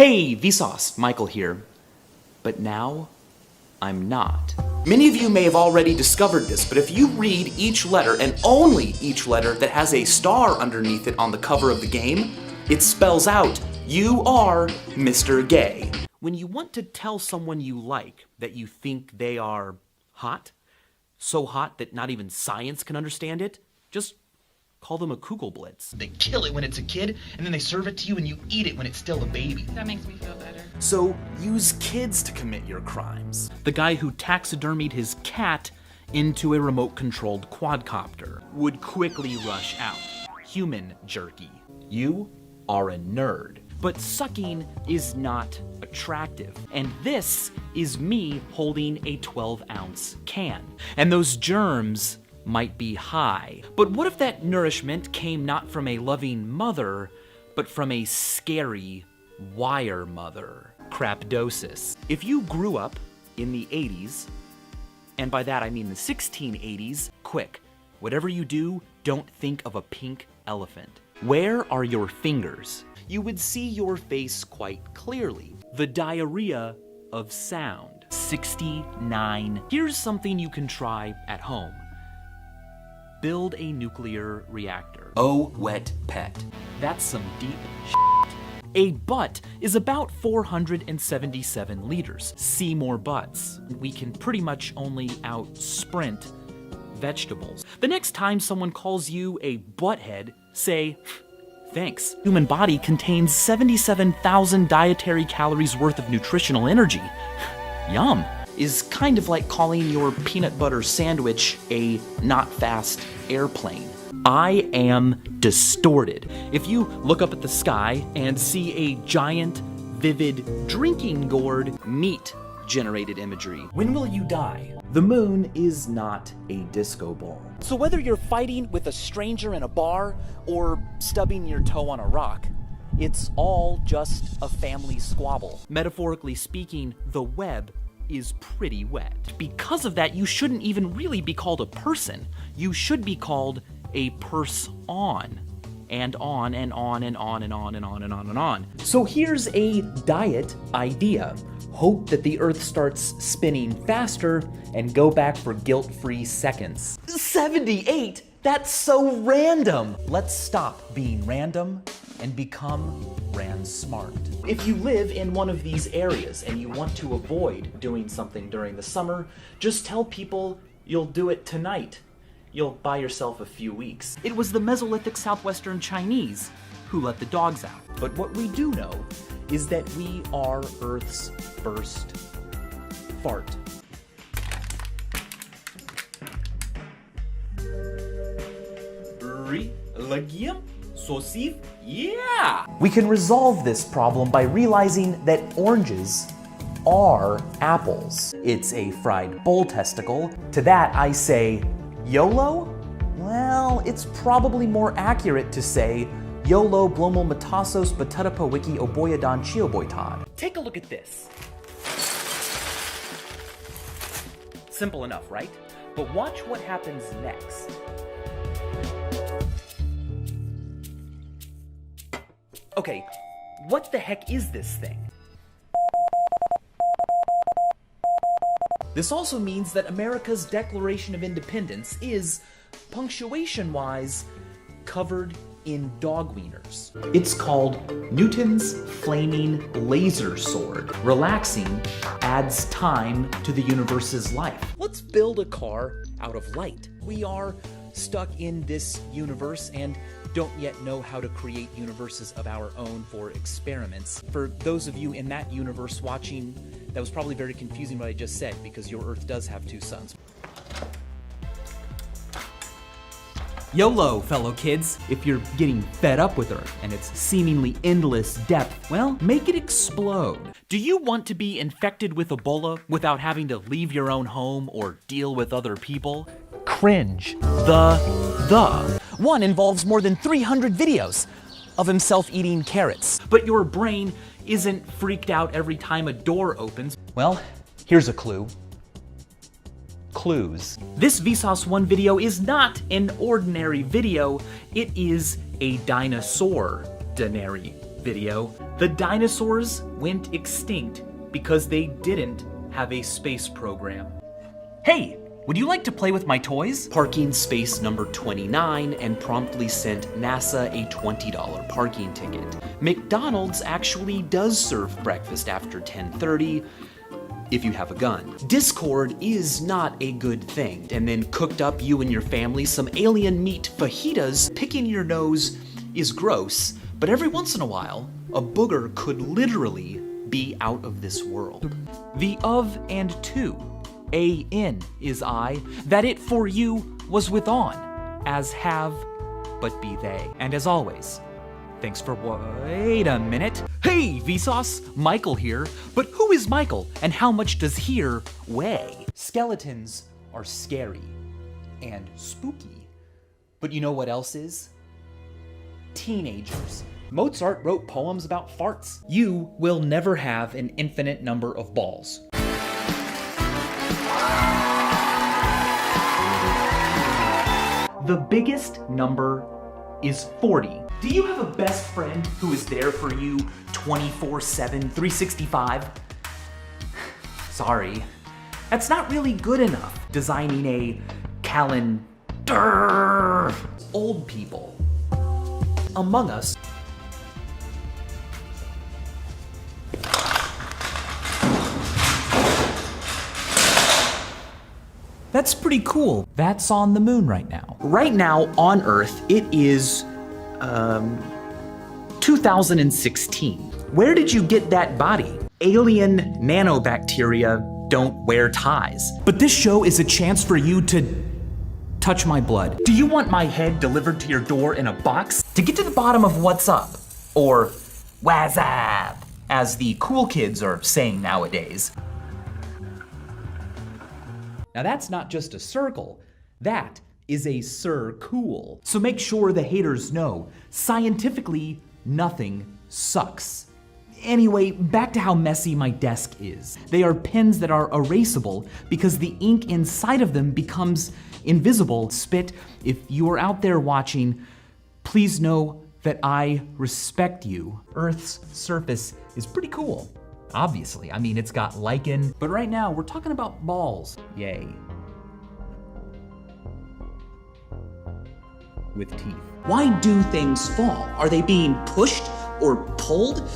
Hey, Vsauce, Michael here. But now, I'm not. Many of you may have already discovered this, but if you read each letter, and only each letter that has a star underneath it on the cover of the game, it spells out, you are Mr. Gay. When you want to tell someone you like that you think they are hot, so hot that not even science can understand it, just call them a Kugelblitz. They kill it when it's a kid, and then they serve it to you and you eat it when it's still a baby. That makes me feel better. So use kids to commit your crimes. The guy who taxidermied his cat into a remote-controlled quadcopter would quickly rush out. Human jerky. You are a nerd. But sucking is not attractive. And this is me holding a 12-ounce can. And those germs might be high. But what if that nourishment came not from a loving mother, but from a scary wire mother? Crapdosis. If you grew up in the 80s, and by that I mean the 1680s, quick, whatever you do, don't think of a pink elephant. Where are your fingers? You would see your face quite clearly. The diarrhea of sound. 69. Here's something you can try at home. Build a nuclear reactor. Oh, wet pet. That's some deep shit. A butt is about 477 liters. See more butts. We can pretty much only out-sprint vegetables. The next time someone calls you a butthead, say, thanks. Human body contains 77,000 dietary calories worth of nutritional energy. Yum. Is kind of like calling your peanut butter sandwich a not fast airplane. I am distorted. If you look up at the sky and see a giant, vivid drinking gourd, meat generated imagery. When will you die? The moon is not a disco ball. So whether you're fighting with a stranger in a bar or stubbing your toe on a rock, it's all just a family squabble. Metaphorically speaking, the web is pretty wet. Because of that, you shouldn't even really be called a person. You should be called a purse-on. And on and on and on and on and on and on and on. So here's a diet idea. Hope that the Earth starts spinning faster and go back for guilt-free seconds. 78? That's so random! Let's stop being random and become smart. If you live in one of these areas and you want to avoid doing something during the summer, just tell people you'll do it tonight. You'll buy yourself a few weeks. It was the Mesolithic Southwestern Chinese who let the dogs out. But what we do know is that we are Earth's first fart. Yeah! We can resolve this problem by realizing that oranges are apples. It's a fried bull testicle. To that I say, YOLO? Well, it's probably more accurate to say YOLO Blomel Metasos Batutapa Wiki Oboyadan Chioboytad. Take a look at this. Simple enough, right? But watch what happens next. Okay, what the heck is this thing? This also means that America's Declaration of Independence is, punctuation-wise, covered in dog wieners. It's called Newton's Flaming Laser Sword. Relaxing adds time to the universe's life. Let's build a car out of light. We are stuck in this universe and don't yet know how to create universes of our own for experiments. For those of you in that universe watching, that was probably very confusing what I just said, because your Earth does have two suns. YOLO, fellow kids. If you're getting fed up with Earth and its seemingly endless depth, well, make it explode. Do you want to be infected with Ebola without having to leave your own home or deal with other people? Cringe. The one involves more than 300 videos of himself eating carrots. But your brain isn't freaked out every time a door opens. Well, here's a clue. Clues. This Vsauce 1 video is not an ordinary video. It is a dinosaur-denary video, the dinosaurs went extinct because they didn't have a space program. Hey, would you like to play with my toys? Parking space number 29 and promptly sent NASA a $20 parking ticket. McDonald's actually does serve breakfast after 10:30 if you have a gun. Discord is not a good thing. And then cooked up you and your family some alien meat fajitas. Picking your nose is gross, but every once in a while, a booger could literally be out of this world. The of and to. A-in is I, that it for you was with on, as have, but be they. And as always, thanks for wait a minute. Hey, Vsauce, Michael here. But who is Michael, and how much does here weigh? Skeletons are scary and spooky. But you know what else is? Teenagers. Mozart wrote poems about farts. You will never have an infinite number of balls. The biggest number is 40. Do you have a best friend who is there for you 24/7, 365? Sorry, that's not really good enough. Designing a calendar. Old people. Among Us. That's pretty cool. That's on the moon right now. Right now on Earth, it is 2016. Where did you get that body? Alien nanobacteria don't wear ties. But this show is a chance for you to touch my blood. Do you want my head delivered to your door in a box? To get to the bottom of what's up, or what's up, as the cool kids are saying nowadays. Now that's not just a circle, that is a circool. So make sure the haters know, scientifically, nothing sucks. Anyway, back to how messy my desk is. They are pens that are erasable because the ink inside of them becomes invisible. Spit, if you are out there watching, please know that I respect you. Earth's surface is pretty cool. Obviously, I mean, it's got lichen, but right now we're talking about balls. Yay. With teeth. Why do things fall? Are they being pushed or pulled?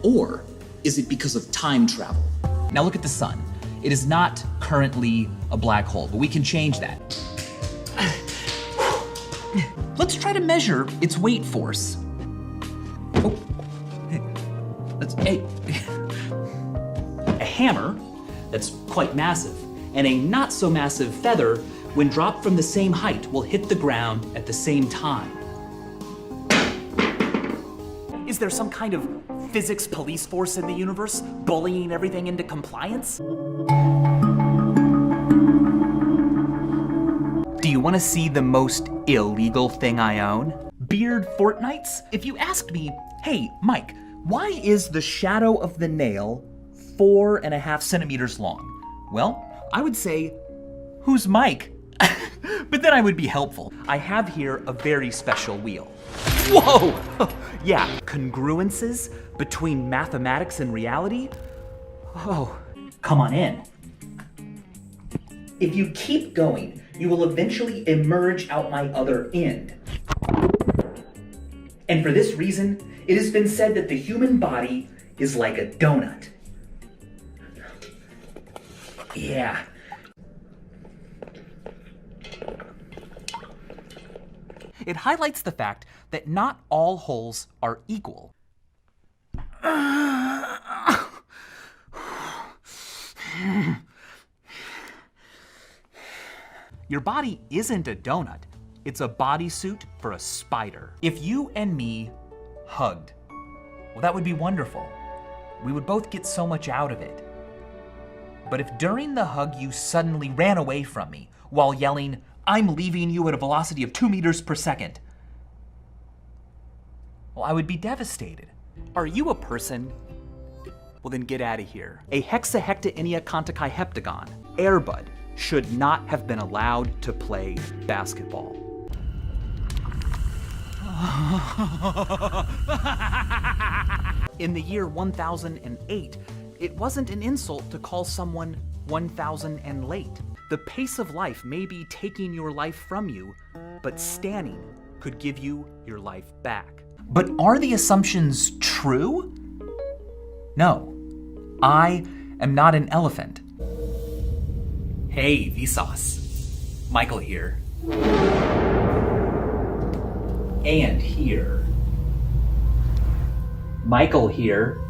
Or is it because of time travel? Now look at the sun. It is not currently a black hole, but we can change that. Let's try to measure its weight force. Oh. Hey. A hammer that's quite massive and a not so massive feather, when dropped from the same height, will hit the ground at the same time. Is there some kind of physics police force in the universe bullying everything into compliance? Do you want to see the most illegal thing I own? Beard fortnights? If you asked me, hey, Mike, why is the shadow of the nail 4.5 centimeters long? Well, I would say, who's Mike? But then I would be helpful. I have here a very special wheel. Whoa! Yeah, congruences between mathematics and reality? Oh, come on in. If you keep going, you will eventually emerge out my other end. And for this reason, it has been said that the human body is like a donut. Yeah. It highlights the fact that not all holes are equal. Your body isn't a donut. It's a bodysuit for a spider. If you and me hugged, well, that would be wonderful. We would both get so much out of it. But if during the hug you suddenly ran away from me while yelling, "I'm leaving you at a velocity of 2 meters per second," well, I would be devastated. Are you a person? Well, then get out of here. A hexahectaennia heptagon, Airbud, should not have been allowed to play basketball. In the year 1008, it wasn't an insult to call someone 1000 and late. The pace of life may be taking your life from you, but standing could give you your life back. But are the assumptions true? No. I am not an elephant. Hey, Vsauce. Michael here. And here. Michael here.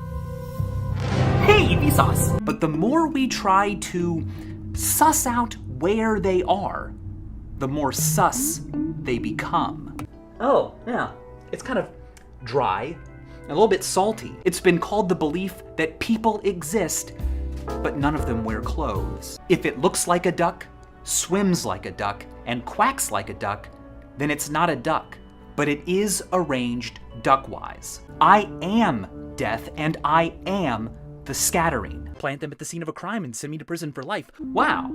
Hey, Vsauce! But the more we try to suss out where they are, the more sus they become. Oh, yeah. It's kind of dry, a little bit salty. It's been called the belief that people exist, but none of them wear clothes. If it looks like a duck, swims like a duck, and quacks like a duck, then it's not a duck, but it is arranged duck-wise. I am death, and I am the scattering. Plant them at the scene of a crime and send me to prison for life. Wow.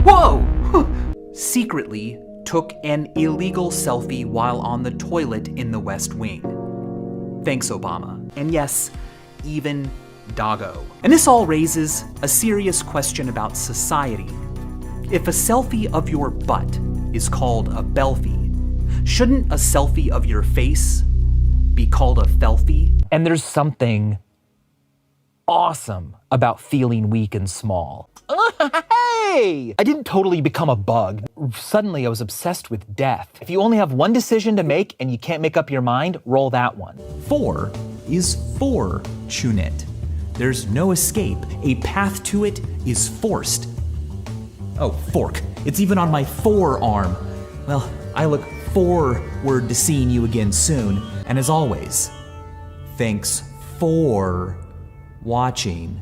Whoa! Secretly took an illegal selfie while on the toilet in the West Wing. Thanks, Obama. And yes, even Doggo. And this all raises a serious question about society. If a selfie of your butt is called a belfie, shouldn't a selfie of your face be called a felfie? And there's something awesome about feeling weak and small. Hey! I didn't totally become a bug. Suddenly I was obsessed with death. If you only have one decision to make and you can't make up your mind, roll that one. 4 is fortunate. There's no escape. A path to it is forced. Oh, fork. It's even on my forearm. Well, I look forward to seeing you again soon. And as always, thanks for watching.